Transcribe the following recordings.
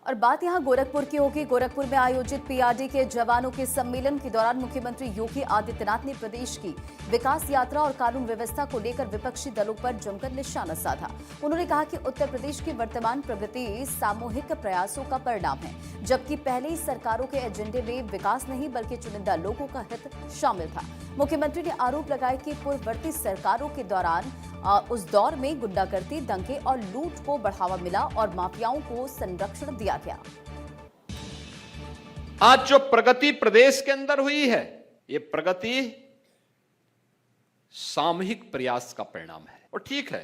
और बात यहां गोरखपुर की होगी। गोरखपुर में आयोजित पीआरडी के जवानों के सम्मेलन के दौरान मुख्यमंत्री योगी आदित्यनाथ ने प्रदेश की विकास यात्रा और कानून व्यवस्था को लेकर विपक्षी दलों पर जमकर निशाना साधा। उन्होंने कहा कि उत्तर प्रदेश की वर्तमान प्रगति सामूहिक प्रयासों का परिणाम है, जबकि पहले ही सरकारों के एजेंडे में विकास नहीं बल्कि चुनिंदा लोगों का हित शामिल था। मुख्यमंत्री ने आरोप लगाया कि पूर्ववर्ती सरकारों के दौरान उस दौर में गुंडागर्दी, दंगे और लूट को बढ़ावा मिला और माफियाओं को संरक्षण दिया गया। आज जो प्रगति प्रदेश के अंदर हुई है, ये प्रगति सामूहिक प्रयास का परिणाम है। और ठीक है,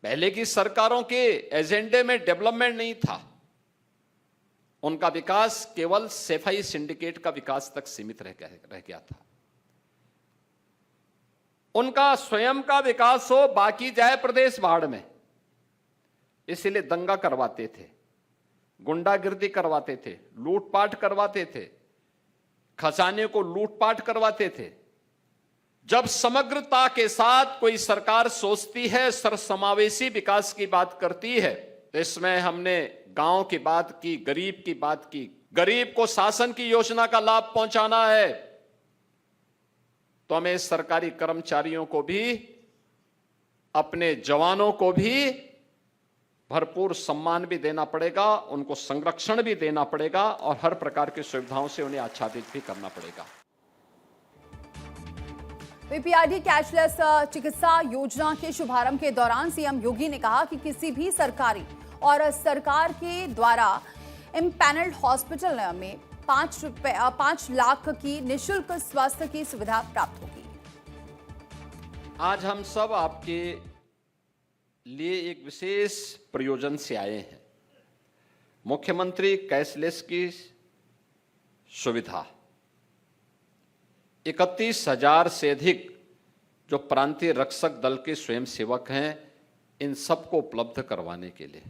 पहले की सरकारों के एजेंडे में डेवलपमेंट नहीं था। उनका विकास केवल सफाई सिंडिकेट का विकास तक सीमित रह गया था। उनका स्वयं का विकास हो, बाकी जाए प्रदेश भाड़ में, इसलिए दंगा करवाते थे, गुंडागिर्दी करवाते थे, लूटपाट करवाते थे, खजाने को लूटपाट करवाते थे। जब समग्रता के साथ कोई सरकार सोचती है, सर्वसमावेशी विकास की बात करती है, तो इसमें हमने गांव की बात की, गरीब की बात की। गरीब को शासन की योजना का लाभ पहुंचाना है तो हमें सरकारी कर्मचारियों को भी, अपने जवानों को भी भरपूर सम्मान भी देना पड़ेगा, उनको संरक्षण भी देना पड़ेगा और हर प्रकार की सुविधाओं से उन्हें आच्छादित भी करना पड़ेगा। पीआरडी कैशलेस चिकित्सा योजना के शुभारंभ के दौरान सीएम योगी ने कहा कि किसी भी सरकारी और सरकार के द्वारा इम्पैनल्ड हॉस्पिटल में 5 लाख की निःशुल्क स्वास्थ्य की सुविधा प्राप्त होगी। आज हम सब आपके लिए एक विशेष प्रयोजन से आए हैं। मुख्यमंत्री कैशलेस की सुविधा 31,000 से अधिक जो प्रांतीय रक्षक दल के स्वयंसेवक हैं, इन सबको उपलब्ध करवाने के लिए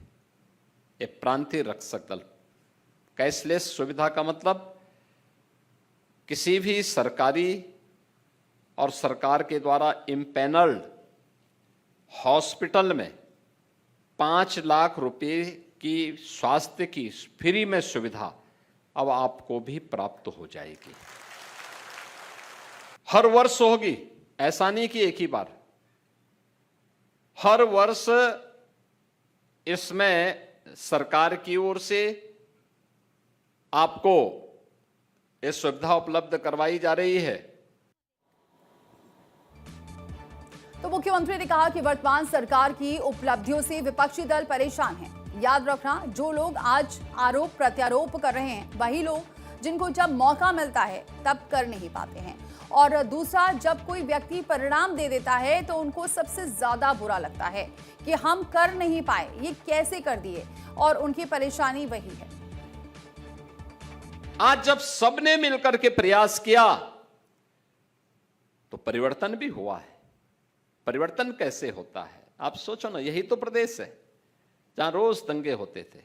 ये प्रांतीय रक्षक दल कैशलेस सुविधा का मतलब किसी भी सरकारी और सरकार के द्वारा इम्पैनल्ड हॉस्पिटल में 5 लाख रुपए की स्वास्थ्य की फ्री में सुविधा अब आपको भी प्राप्त हो जाएगी। हर वर्ष होगी, ऐसा नहीं कि एक ही बार, हर वर्ष इसमें सरकार की ओर से आपको ये सुविधा उपलब्ध करवाई जा रही है। तो मुख्यमंत्री ने कहा कि वर्तमान सरकार की उपलब्धियों से विपक्षी दल परेशान हैं। याद रखना, जो लोग आज आरोप प्रत्यारोप कर रहे हैं वही लोग जिनको जब मौका मिलता है तब कर नहीं पाते हैं। और दूसरा, जब कोई व्यक्ति परिणाम दे देता है तो उनको सबसे ज्यादा बुरा लगता है कि हम कर नहीं पाए, ये कैसे कर दिए, और उनकी परेशानी वही है। आज जब सबने मिलकर के प्रयास किया तो परिवर्तन भी हुआ है। परिवर्तन कैसे होता है आप सोचो ना, यही तो प्रदेश है जहां रोज दंगे होते थे,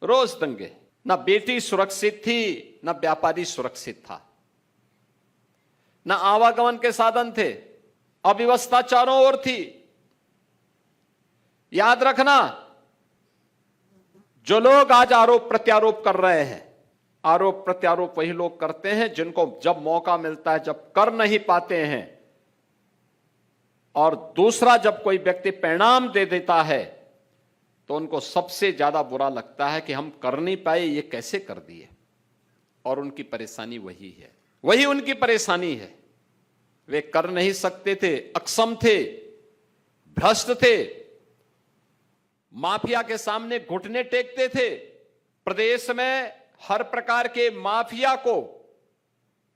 रोज दंगे। ना बेटी सुरक्षित थी, ना व्यापारी सुरक्षित था, ना आवागमन के साधन थे, अव्यवस्था चारों ओर थी। याद रखना, जो लोग आज आरोप प्रत्यारोप कर रहे हैं, आरोप प्रत्यारोप वही लोग करते हैं जिनको जब मौका मिलता है, जब कर नहीं पाते हैं, और दूसरा जब कोई व्यक्ति परिणाम दे देता है तो उनको सबसे ज्यादा बुरा लगता है कि हम कर नहीं पाए, ये कैसे कर दिए। और उनकी परेशानी वही है, वही उनकी परेशानी है। वे कर नहीं सकते थे, अक्षम थे, भ्रष्ट थे, माफिया के सामने घुटने टेकते थे। प्रदेश में हर प्रकार के माफिया को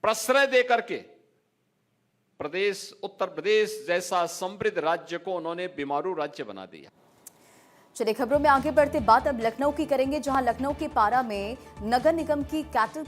प्रश्रय देकर के प्रदेश, उत्तर प्रदेश जैसा समृद्ध राज्य को उन्होंने बीमारू राज्य बना दिया। चलिए खबरों में आगे बढ़ते बात अब लखनऊ की करेंगे, जहां लखनऊ के पारा में नगर निगम की कैटल